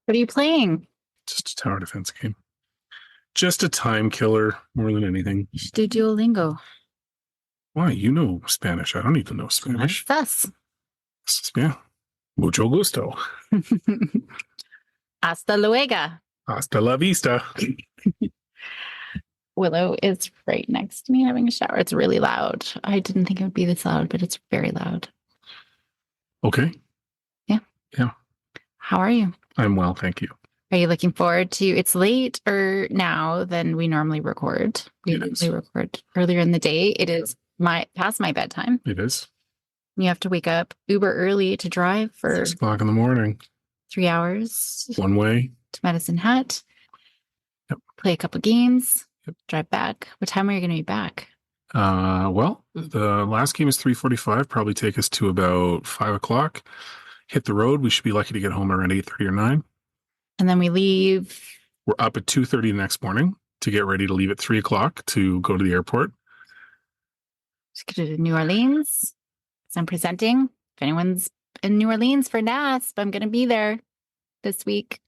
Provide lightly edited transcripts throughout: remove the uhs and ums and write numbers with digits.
What are you playing? Just a tower defense game. Just a time killer more than anything. You should do Duolingo. Why? You know Spanish. I don't need to know Spanish. That's Yeah. Mucho gusto. Hasta luego. Hasta la vista. Willow is right next to me having a shower. It's really loud. I didn't think it would be this loud, but it's very loud. Okay. Yeah. Yeah. How are you? I'm well, thank you. Are you looking forward to it's later now than we normally record? We usually record earlier in the day. It is past my bedtime. It is. You have to wake up uber early to drive for 6 o'clock in the morning. 3 hours. One way. To Medicine Hat. Yep. Play a couple games. Yep. Drive back. What time are you going to be back? Well, the last game is 3:45. Probably take us to about 5 o'clock. Hit the road. We should be lucky to get home around 8:30 or 9. And then we leave. We're up at 2:30 the next morning to get ready to leave at 3 o'clock to go to the airport. Just go to New Orleans. So I'm presenting. If anyone's in New Orleans for NASP, I'm going to be there this week.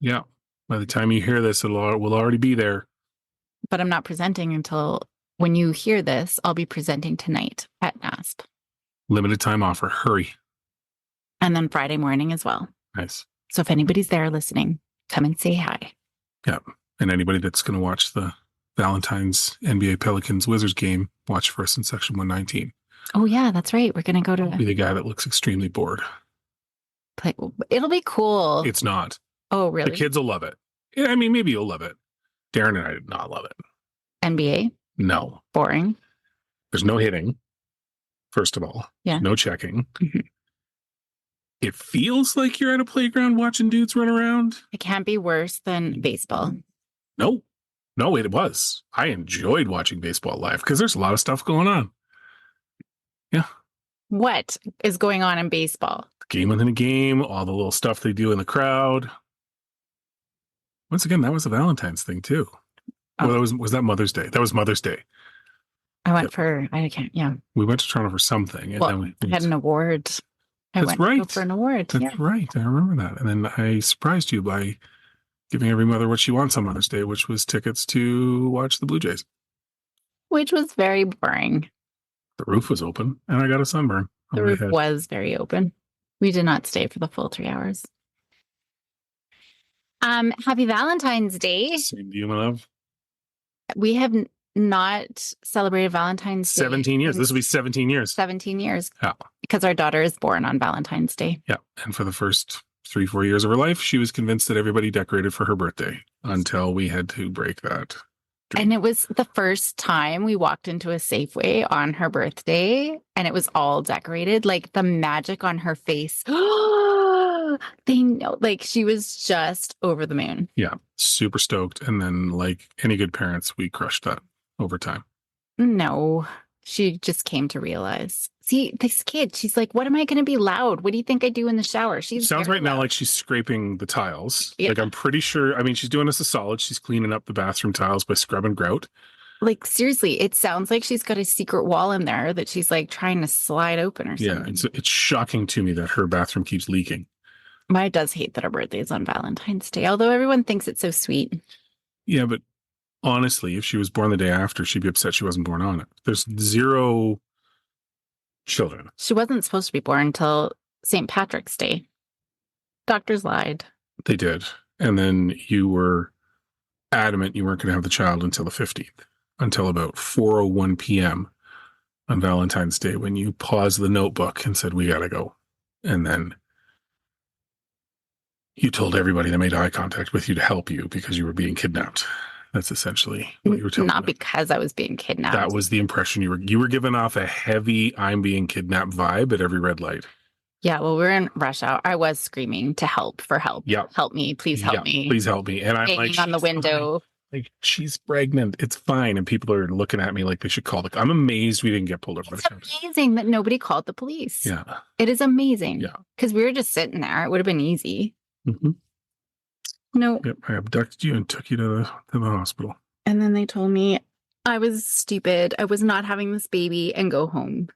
Yeah. By the time you hear this, we'll already be there. But I'm not presenting until when you hear this. I'll be presenting tonight at NASP. Limited time offer. Hurry. And then Friday morning as well. Nice. So if anybody's there listening, come and say hi. Yeah. And anybody that's going to watch the Valentine's NBA Pelicans Wizards game, watch for us in section 119. Oh, yeah, that's right. We're going to go to... Be the guy that looks extremely bored. It'll be cool. It's not. Oh, really? The kids will love it. Yeah, I mean, maybe you'll love it. Darren and I did not love it. NBA? No. Boring. There's no hitting, first of all. Yeah. No checking. Mm-hmm. It feels like you're at a playground watching dudes run around. It can't be worse than baseball. No, it was. I enjoyed watching baseball live because there's a lot of stuff going on. Yeah. What is going on in baseball? Game within a game, all the little stuff they do in the crowd. Once again, that was a Valentine's thing too. Oh. Well, was that Mother's Day? That was Mother's Day. I went yeah. We went to Toronto for something. And then we had an award. That's right. For an award. That's right. I remember that. And then I surprised you by giving every mother what she wants on Mother's Day, which was tickets to watch the Blue Jays. Which was very boring. The roof was open and I got a sunburn. The roof was very open. We did not stay for the full 3 hours. Happy Valentine's Day. Same to you, my love. We have not celebrated Valentine's Day. 17 years. This will be 17 years. 17 years. Yeah. Because our daughter is born on Valentine's Day. Yeah. And for the first 3-4 years of her life, she was convinced that everybody decorated for her birthday until we had to break that dream. And it was the first time we walked into a Safeway on her birthday and it was all decorated. Like the magic on her face. They know, like she was just over the moon. Yeah. Super stoked. And then like any good parents, we crushed that over time. No, she just came to realize. See, this kid, she's like, what am I going to be loud? What do you think I do in the shower? She's sounds right loud. now like she's scraping the tiles. Yeah. Like I'm pretty sure, I mean, she's doing us a solid. She's cleaning up the bathroom tiles by scrubbing grout. Like seriously, it sounds like she's got a secret wall in there that she's like trying to slide open or something. Yeah, it's shocking to me that her bathroom keeps leaking. My does hate that her birthday is on Valentine's Day, although everyone thinks it's so sweet. Yeah, but honestly, if she was born the day after, she'd be upset she wasn't born on it. There's 0 children. She wasn't supposed to be born until St. Patrick's Day. Doctors lied. They did. And then you were adamant you weren't going to have the child until the 15th, until about 4:01 p.m. on Valentine's Day when you paused the notebook and said, we got to go. And then you told everybody that made eye contact with you to help you because you were being kidnapped. That's essentially what you were telling me. Not because I was being kidnapped. That was the impression you were giving off a heavy I'm being kidnapped vibe at every red light. Yeah, well, we're in rush hour. I was screaming to help. Yeah. Help me. Please help me. Please help me. And I'm hanging like, on the window. Like, she's pregnant. It's fine. And people are looking at me like they should call the... I'm amazed we didn't get pulled over. It's amazing that nobody called the police. Yeah. It is amazing. Yeah. Because we were just sitting there. It would have been easy. Mm-hmm. No. Yep. I abducted you and took you to the hospital. And then they told me I was stupid. I was not having this baby and go home.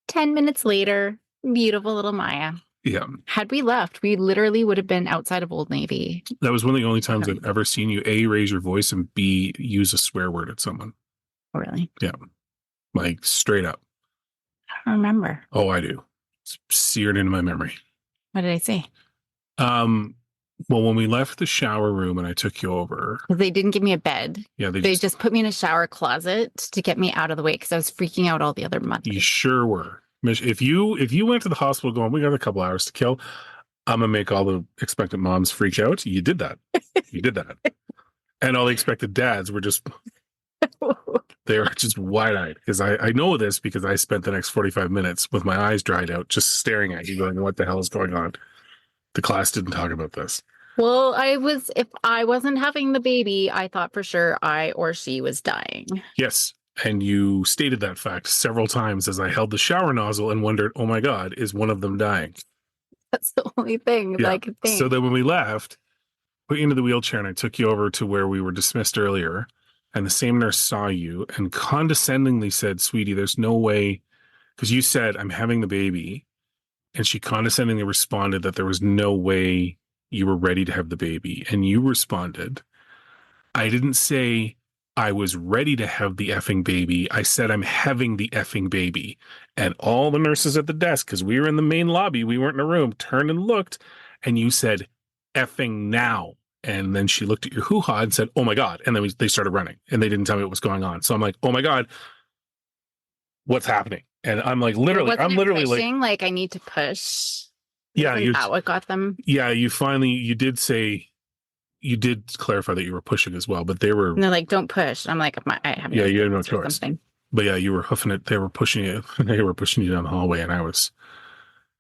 10 minutes later, beautiful little Maya. Yeah. Had we left, we literally would have been outside of Old Navy. That was one of the only times I've ever seen you A, raise your voice, and B, use a swear word at someone. Oh, really? Yeah. Like straight up. I don't remember. Oh, I do. It's seared into my memory. What did I say? Well, when we left the shower room and I took you over. Because they didn't give me a bed. Yeah, they just put me in a shower closet to get me out of the way because I was freaking out all the other mothers. You sure were. If you went to the hospital going, we got a couple hours to kill, I'm gonna make all the expectant moms freak out. You did that. You did that. And all the expected dads were just they were just wide-eyed because I know this because I spent the next 45 minutes with my eyes dried out just staring at you going, what the hell is going on? The class didn't talk about this. Well, if I wasn't having the baby, I thought for sure I or she was dying. Yes. And you stated that fact several times as I held the shower nozzle and wondered, oh my God, is one of them dying? That's the only thing that I could think. So then when we left, put you into the wheelchair and I took you over to where we were dismissed earlier. And the same nurse saw you and condescendingly said, sweetie, there's no way, because you said, I'm having the baby. And she condescendingly responded that there was no way you were ready to have the baby. And you responded, I didn't say I was ready to have the effing baby. I said I'm having the effing baby. And all the nurses at the desk, because we were in the main lobby, we weren't in a room, turned and looked, and you said effing now. And then she looked at your hoo-ha and said, oh my God. And then they started running and they didn't tell me what was going on. So I'm like, oh my God, what's happening? And I'm like, literally, I'm literally pushing, like I need to push. Yeah. Isn't that what got them? Yeah. You did say, you did clarify that you were pushing as well, but they were. And they're like, don't push. I'm like, I have you have no choice. But yeah, you were hoofing it. They were pushing you. They were pushing you down the hallway and I was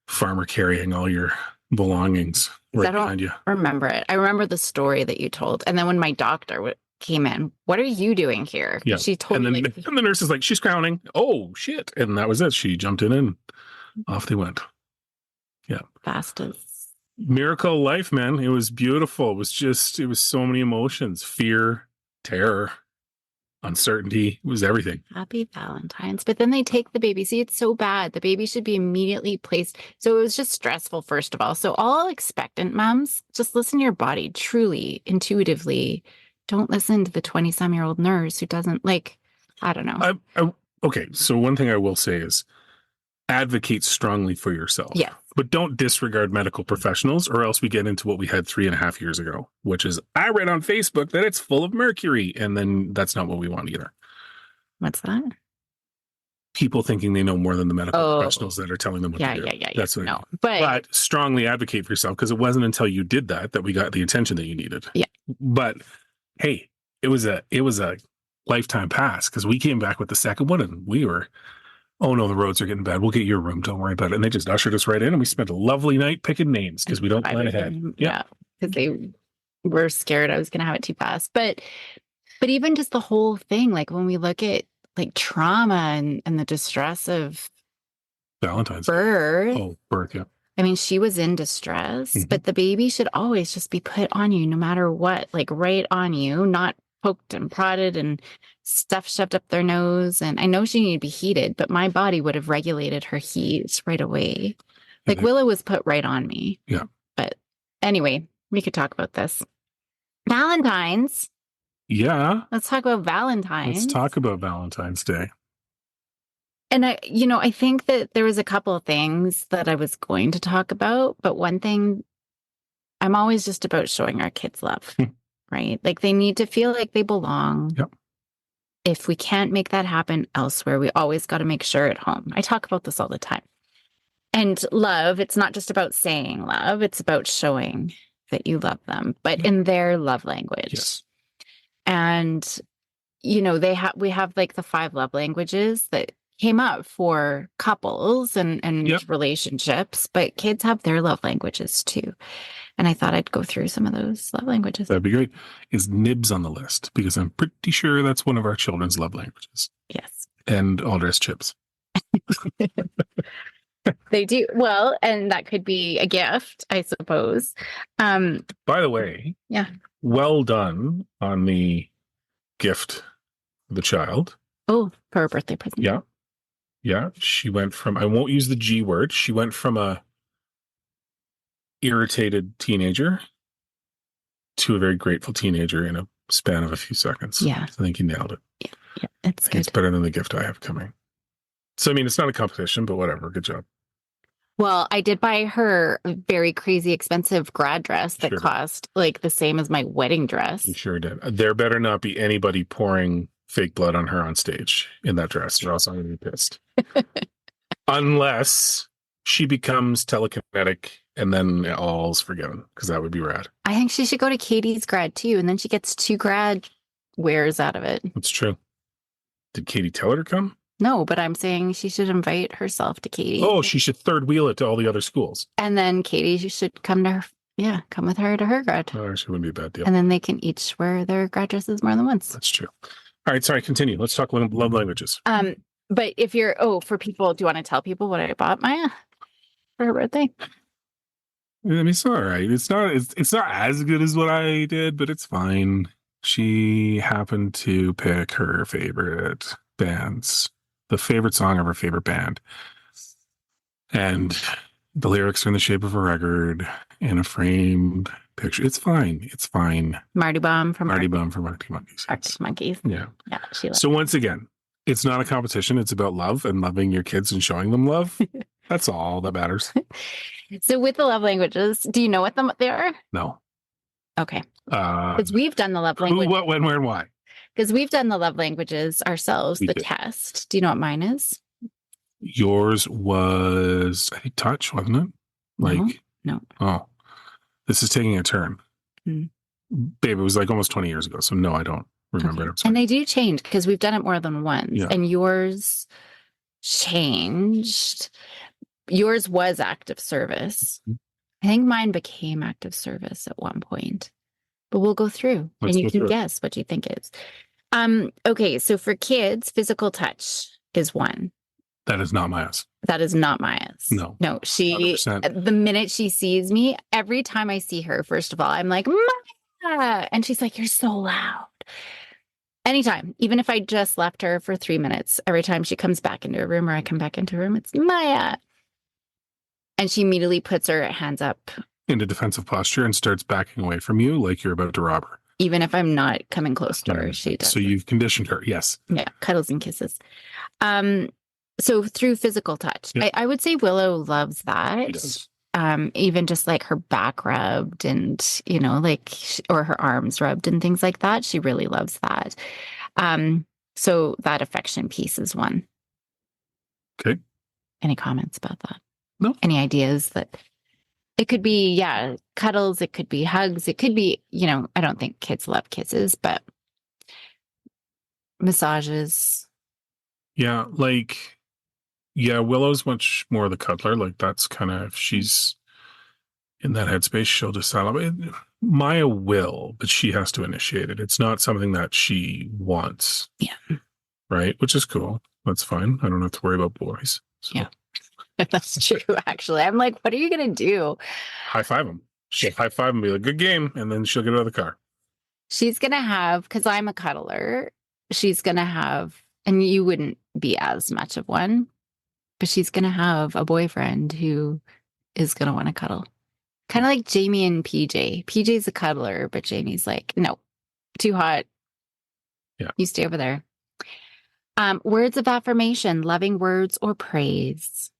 farmer carrying all your belongings right behind you. Remember it. I remember the story that you told. And then when my doctor came in, what are you doing here? Yeah. She told me. And the nurse is like, she's crowning. Oh, shit. And that was it. She jumped in and off they went. Yeah. Fast as. Miracle life, man. It was beautiful. It was so many emotions, fear, terror, uncertainty. It was everything. Happy Valentine's. But then they take the baby. See, it's so bad. The baby should be immediately placed. So it was just stressful, first of all. So all expectant moms, just listen to your body truly, intuitively. Don't listen to the 20-some-year-old nurse who doesn't I don't know. Okay. So one thing I will say is advocate strongly for yourself. Yeah. But don't disregard medical professionals or else we get into what we had 3.5 years ago, which is I read on Facebook that it's full of mercury. And then that's not what we want either. What's that? People thinking they know more than the medical professionals that are telling them what to do. Yeah. That's what no, I mean. But strongly advocate for yourself because it wasn't until you did that we got the attention that you needed. Yeah. But hey, it was a lifetime pass because we came back with the second one and we were, oh no, the roads are getting bad. We'll get your room. Don't worry about it. And they just ushered us right in and we spent a lovely night picking names because we don't plan ahead. Yeah. Because they were scared I was going to have it too fast. But even just the whole thing, like when we look at trauma and the distress of Valentine's birth. Oh, birth, yeah. I mean, she was in distress, but the baby should always just be put on you no matter what, right on you, not poked and prodded and stuff shoved up their nose. And I know she needed to be heated, but my body would have regulated her heat right away. Willow was put right on me. Yeah. But anyway, we could talk about this. Valentine's. Yeah. Let's talk about Valentine's. Let's talk about Valentine's Day. And I think that there was a couple of things that I was going to talk about, but one thing, I'm always just about showing our kids love, right? They need to feel like they belong. Yep. If we can't make that happen elsewhere, we always got to make sure at home. I talk about this all the time. And love, it's not just about saying love, it's about showing that you love them, but in their love language. Yes. And, we have the 5 love languages that came up for couples and relationships, but kids have their love languages too. And I thought I'd go through some of those love languages. That'd be great. Is nibs on the list? Because I'm pretty sure that's one of our children's love languages. Yes. And all dressed chips. They do. Well, and that could be a gift, I suppose. By the way, yeah. Well done on the gift the child. Oh, for a birthday present. Yeah. Yeah. She went from, I won't use the G word. She went from a irritated teenager to a very grateful teenager in a span of a few seconds. Yeah. I think you nailed it. Yeah, it's good. It's better than the gift I have coming. So, I mean, it's not a competition, but whatever. Good job. Well, I did buy her a very crazy expensive grad dress that Sure did. cost like the same as my wedding dress. You sure did. There better not be anybody pouring fake blood on her on stage in that dress, or else I'm going to be pissed. Unless she becomes telekinetic and then all's forgiven, because that would be rad. I think she should go to Katie's grad too, and then she gets 2 grad wears out of it. That's true. Did Katie tell her to come? No, but I'm saying she should invite herself to Katie. Oh, she should third wheel it to all the other schools. And then Katie should come to her. Yeah, come with her to her grad. Oh, actually, wouldn't be a bad deal. And then they can each wear their grad dresses more than once. That's true. All right, sorry, continue. Let's talk love languages. But if you're, for people, do you want to tell people what I bought Maya for her birthday? I mean, it's all right. It's not as good as what I did, but it's fine. She happened to pick her favorite bands, the favorite song of her favorite band. And the lyrics are in the shape of a record in a framed picture. It's fine. It's fine. Marty Baum from Arctic Monkeys. Arctic Monkeys. Yeah. Yeah, she loves. So once again, it's not a competition. It's about love and loving your kids and showing them love. That's all that matters. So with the love languages, do you know what they are? No. Okay. Because we've done the love Who, language. what, when, where, and why? Because we've done the love languages ourselves, We the did. test. Do you know what mine is? Yours was, I think, touch, wasn't it? Like, No. Oh, this is taking a turn. Hmm. Babe, it was like almost 20 years ago. So no, I don't remember Okay. it. I'm sorry. And they do change because we've done it more than once. Yeah. And yours changed. Yours was active service. Mhm. I think mine became active service at one point. But we'll go through Let's and you go can through it. guess what you think it is. Okay, so for kids, physical touch is one. That is not Maya's. That is not Maya's. No. No, she, 100%. the minute she sees me, every time I see her, first of all, I'm like, Maya. And she's like, you're so loud. Anytime, even if I just left her for 3 minutes, every time she comes back into a room or I come back into a room, it's Maya. And she immediately puts her hands up. Into defensive posture and starts backing away from you like you're about to rob her. Even if I'm not coming close to her, she does. So you've conditioned her. Yes. Yeah, cuddles and kisses. So through physical touch, Yep. I would say Willow loves that. She does. Even just like her back rubbed and, or her arms rubbed and things like that. She really loves that. So that affection piece is one. Okay. Any comments about that? No. Any ideas that it could be, cuddles, it could be hugs, it could be, I don't think kids love kisses, but massages. Yeah. Willow's much more the cuddler. Like that's kind of, if she's in that headspace, she'll just celebrate. Maya will, but she has to initiate it. It's not something that she wants. Yeah. Right. Which is cool. That's fine. I don't have to worry about boys. So. Yeah. That's true, actually. I'm like, what are you going to do? High five them. She'll high five and be like, good game. And then she'll get out of the car. She's going to have, because I'm a cuddler, she's going to have, and you wouldn't be as much of one, but she's going to have a boyfriend who is going to want to cuddle. Kind of like Jamie and PJ. PJ's a cuddler, but Jamie's like, no, too hot. Yeah. You stay over there. Words of affirmation, loving words or praise.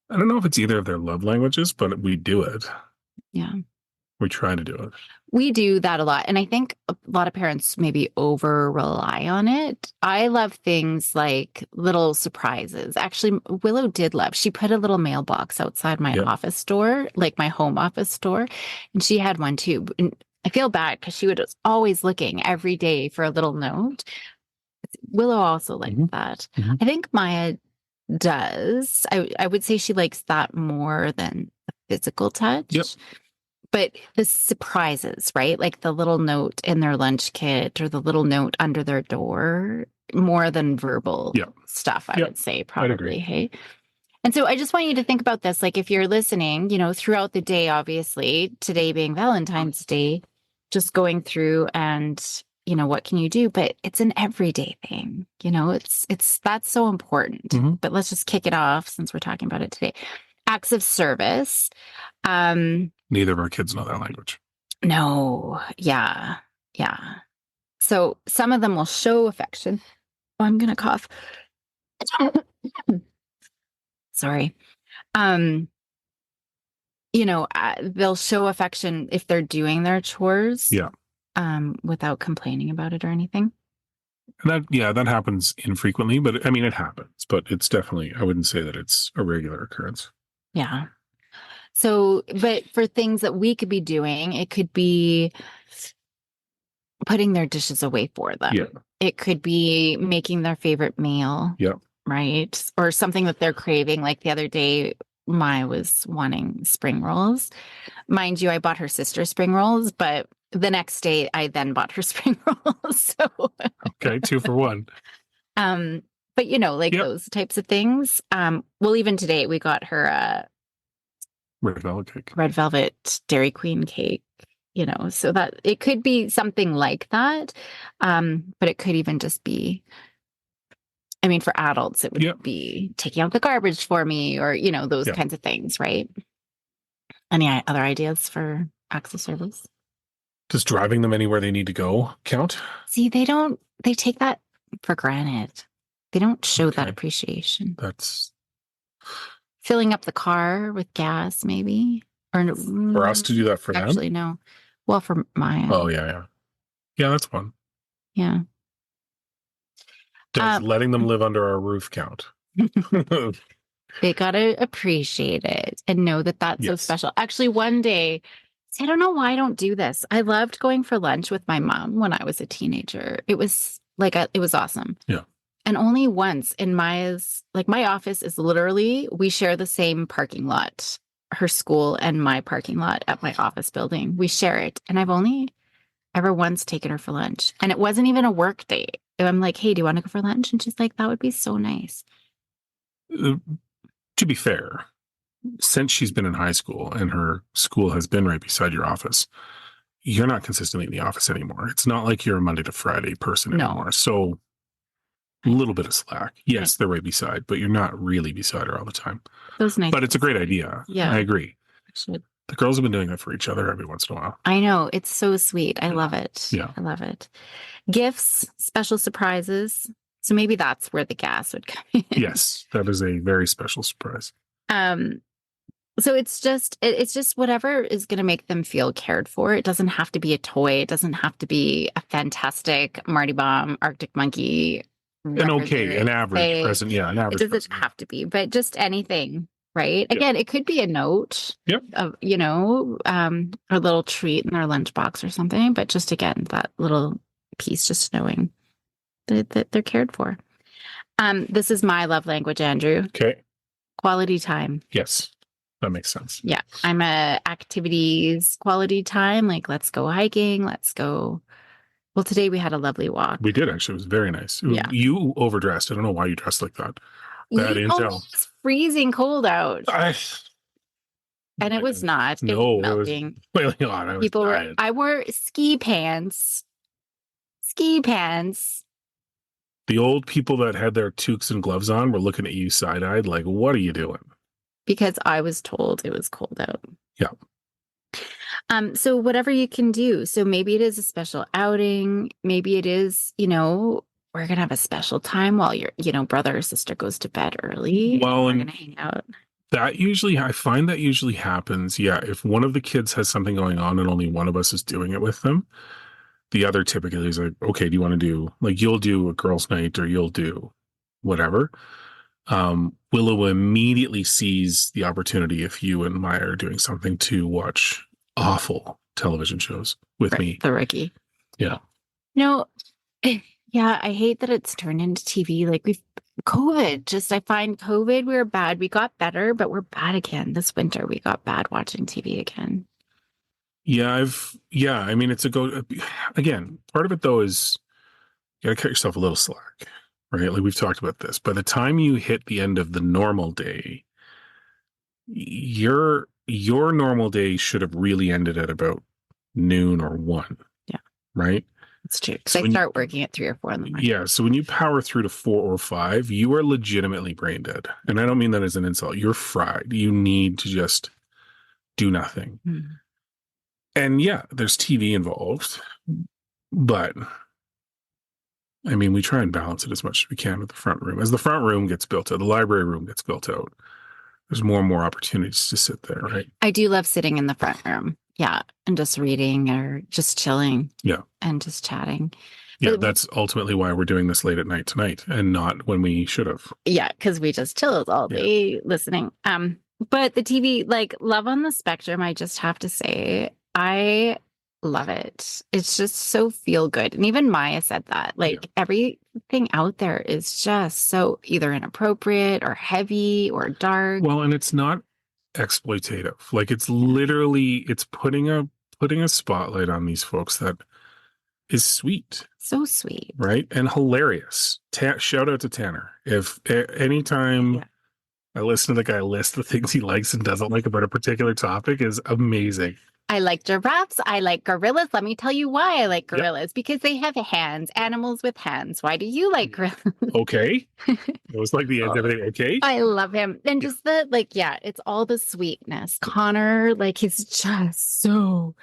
I don't know if it's either of their love languages, but we do it. Yeah. We try to do it. We do that a lot. And I think a lot of parents maybe over rely on it. I love things like little surprises. Actually, Willow did love, she put a little mailbox outside my office door, like my home office door. And she had one too. And I feel bad because she was always looking every day for a little note. Willow also liked that. Mm-hmm. I think Maya does. I would say she likes that more than the physical touch. Yep. But the surprises, right? Like the little note in their lunch kit or the little note under their door, more than verbal stuff, I would say, probably. Hey. And so I just want you to think about this. Like if you're listening, throughout the day, obviously, today being Valentine's Day, just going through and what can you do? But it's an everyday thing. That's so important. Hmm. But let's just kick it off since we're talking about it today. Acts of service. Um, Neither of our kids know that language. no, yeah, yeah. So some of them will show affection. Oh, I'm gonna cough. Sorry. Um, they'll show affection if they're doing their chores, Yeah. without complaining about it or anything. And that happens infrequently, but I mean, it happens, but it's definitely, I wouldn't say that it's a regular occurrence. Yeah. So, but for things that we could be doing, it could be putting their dishes away for them. Yeah. It could be making their favorite meal. Yeah. Right? Or something that they're craving. Like the other day, Maya was wanting spring rolls. Mind you, I bought her sister spring rolls, but the next day I then bought her spring rolls. So, Okay. 2 for 1. um, but like Yep. those types of things. Well, even today we got her a Red velvet cake. red velvet Dairy Queen cake. So that it could be something like that. But it could even just be, I mean, for adults, it would Yep. be taking out the garbage for me or, those Yep. kinds of things, right? Any other ideas for acts of service? Does driving them anywhere they need to go count? See, they take that for granted. They don't show that Okay. appreciation. That's Filling up the car with gas, maybe? Or for us to do that for them? actually, no. Well, for Maya. Oh, yeah, yeah. Yeah, that's one. Yeah. Does letting them live under our roof count? They got to appreciate it and know that that's so Yes. special. Actually, one day, I don't know why I don't do this. I loved going for lunch with my mom when I was a teenager. It was it was awesome. Yeah. And only once in my office is literally, we share the same parking lot, her school and my parking lot at my office building. We share it. And I've only ever once taken her for lunch. And it wasn't even a work date. I'm like, hey, do you want to go for lunch? And she's like, that would be so nice. To be fair, since she's been in high school and her school has been right beside your office, you're not consistently in the office anymore. It's not like you're a Monday to Friday person anymore. So a little bit of slack. Yes, they're right beside, but you're not really beside her all the time. Those nice. But it's a great idea. Yeah. I agree. Should. The girls have been doing that for each other every once in a while. I know. It's so sweet. I love it. Yeah. I love it. Gifts, special surprises. So maybe that's where the gas would come in. Yes, that is a very special surprise. So it's just whatever is going to make them feel cared for. It doesn't have to be a toy. It doesn't have to be a fantastic Marty Baum, Arctic Monkey. An average present. Yeah, an average. It doesn't have to be, but just anything, right? Yep. Again, it could be a note of, a little treat in their lunchbox or something, but just again, that little piece, just knowing that they're cared for. This is my love language, Andrew. Okay. Quality time. Yes. That makes sense. Yeah. I'm a activities quality time. Like, let's go hiking. Let's go. Well, today we had a lovely walk. We did, actually. It was very nice. Yeah. You overdressed. I don't know why you dressed like that. Bad intel. It was freezing cold out. And it was not. It was melting. It was on. I wore ski pants. Ski pants. The old people that had their toques and gloves on were looking at you side-eyed like, what are you doing? Because I was told it was cold out. Yeah. So whatever you can do. So maybe it is a special outing. Maybe it is, we're going to have a special time while your, brother or sister goes to bed early. Well, we're going to hang out. I find that usually happens. Yeah. If one of the kids has something going on and only one of us is doing it with them, the other typically is like, okay, do you want to do, like, you'll do a girls' night or you'll do whatever. Willow immediately sees the opportunity if you and Maya are doing something to watch awful television shows with me. The Rookie. Yeah. No, yeah, I hate that it's turned into TV. Like COVID, I find COVID, we were bad. We got better, but we're bad again. This winter, we got bad watching TV again. Yeah, I mean, it's again, part of it though is you gotta cut yourself a little slack, right? Like we've talked about this. By the time you hit the end of the normal day, your normal day should have really ended at about noon or 1. Yeah. Right? It's true. Because So I start working at 3 or 4 in the morning. yeah, so when you power through to 4 or 5, you are legitimately brain dead. And I don't mean that as an insult. You're fried. You need to just do nothing. Mm. And yeah, there's TV involved, but I mean, we try and balance it as much as we can with the front room. As the front room gets built out, the library room gets built out, there's more and more opportunities to sit there, right? I do love sitting in the front room. Yeah. And just reading or just chilling. Yeah. And just chatting. Yeah, But that's ultimately why we're doing this late at night tonight and not when we should have. yeah, because we just chilled all day listening. But the TV, like Love on the Spectrum, I just have to say, I love it. It's just so feel good. And even Maya said that. Like everything out there is just so either inappropriate or heavy or dark. Well, and it's not exploitative. Like it's literally it's putting a spotlight on these folks that is sweet. So sweet. Right? And hilarious. Shout out to Tanner. If anytime I listen to the guy list the things he likes and doesn't like about a particular topic is amazing. I like giraffes. I like gorillas. Let me tell you why I like gorillas. Because they have hands, animals with hands. Why do you like gorillas? Okay. It was like the end of everything. Okay. I love him. And just the, it's all the sweetness. Connor, he's just so,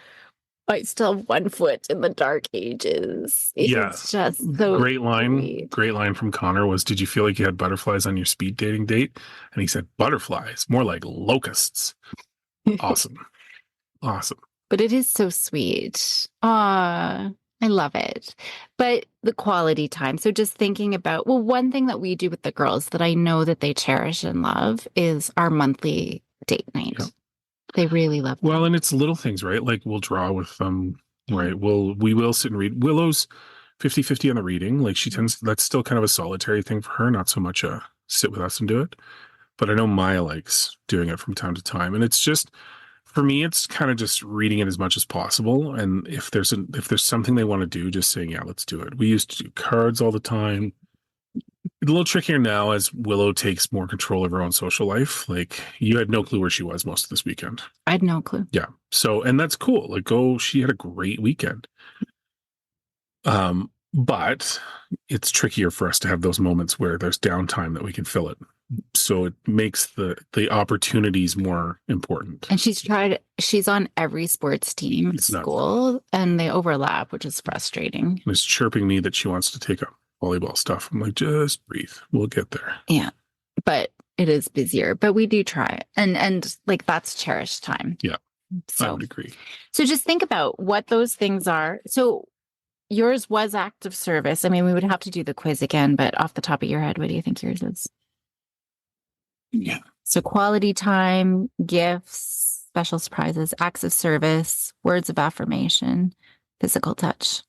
I still have 1 foot in the dark ages. It's just so great line. sweet. Great line from Connor was, did you feel like you had butterflies on your speed dating date? And he said, butterflies, more like locusts. Awesome. Awesome. But it is so sweet. I love it. But the quality time. So just thinking about, one thing that we do with the girls that I know that they cherish and love is our monthly date night. Yep. They really love that. Well, and it's little things, right? Like we'll draw with them, right? We will sit and read. Willow's 50-50 on the reading. Like that's still kind of a solitary thing for her, not so much a sit with us and do it. But I know Maya likes doing it from time to time. And it's just, for me, it's kind of just reading it as much as possible. And if there's something they want to do, just saying, yeah, let's do it. We used to do cards all the time. It's a little trickier now as Willow takes more control of her own social life. Like you had no clue where she was most of this weekend. I had no clue. Yeah. So, and that's cool. Like she had a great weekend. But it's trickier for us to have those moments where there's downtime that we can fill it. So it makes the opportunities more important. And she's on every sports team at school and they overlap, which is frustrating. And it's chirping me that she wants to take up volleyball stuff. I'm like, just breathe. We'll get there. Yeah. But it is busier, but we do try it. And that's cherished time. Yeah. So, I would agree. So just think about what those things are. So yours was active service. I mean, we would have to do the quiz again, but off the top of your head, what do you think yours is? Yeah. So quality time, gifts, special surprises, acts of service, words of affirmation, physical touch.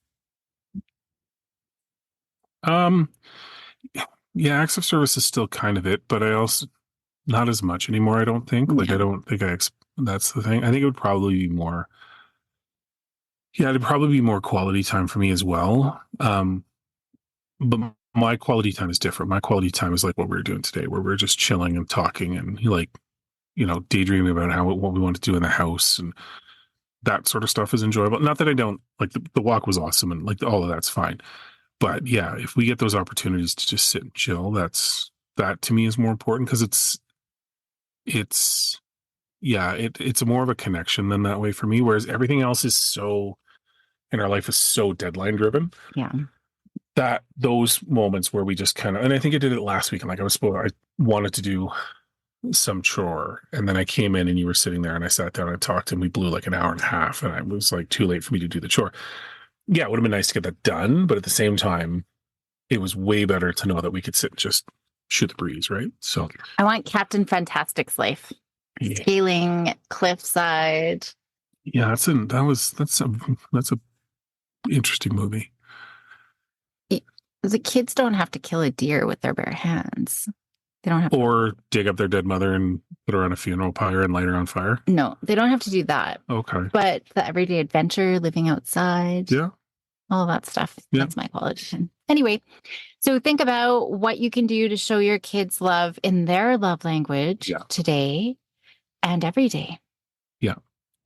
Yeah, acts of service is still kind of it, but I also not as much anymore. I don't think. I don't think that's the thing. I think it would probably be more. Yeah, it'd probably be more quality time for me as well. But my quality time is different. My quality time is like what we're doing today, where we're just chilling and talking and daydreaming about what we want to do in the house, and that sort of stuff is enjoyable. Not that I don't like the walk was awesome and like all of that's fine. But yeah, if we get those opportunities to just sit and chill, that to me is more important because it's more of a connection than that way for me. Whereas everything else is so in our life is so deadline driven. Yeah. That those moments where we just kind of, and I think I did it last week, and like I wanted to do some chore, and then I came in and you were sitting there and I sat down and I talked and we blew like an hour and a half and it was like too late for me to do the chore. Yeah, it would have been nice to get that done, but at the same time, it was way better to know that we could sit and just shoot the breeze, right? So I want Captain Fantastic's life. Scaling cliffside. Yeah, that's a interesting movie. The kids don't have to kill a deer with their bare hands. They don't have or dig up their dead mother and put her on a funeral pyre and light her on fire. No, they don't have to do that. Okay. But the everyday adventure, living outside. Yeah. All that stuff. Yeah. That's my qualification. Anyway, so think about what you can do to show your kids love in their love language today and every day. Yeah.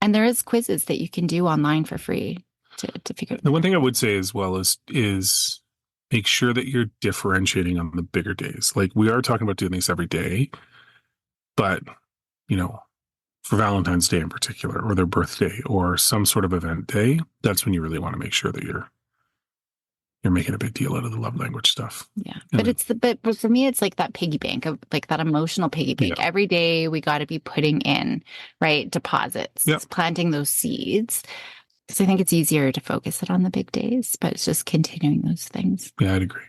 And there is quizzes that you can do online for free. to figure The that one out. thing I would say as well is make sure that you're differentiating on the bigger days. Like we are talking about doing these every day, but you know, for Valentine's Day in particular, or their birthday, or some sort of event day, that's when you really want to make sure that you're making a big deal out of the love language stuff. Yeah. And But then, but for me, it's like that piggy bank of like that emotional piggy bank. yeah, Every day we got to be putting in, right, deposits, yeah, planting those seeds. Because I think it's easier to focus it on the big days, but it's just continuing those things. yeah, I'd agree.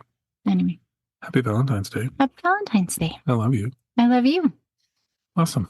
Anyway, Happy Valentine's Day. happy Valentine's Day. I love you. I love you. Awesome.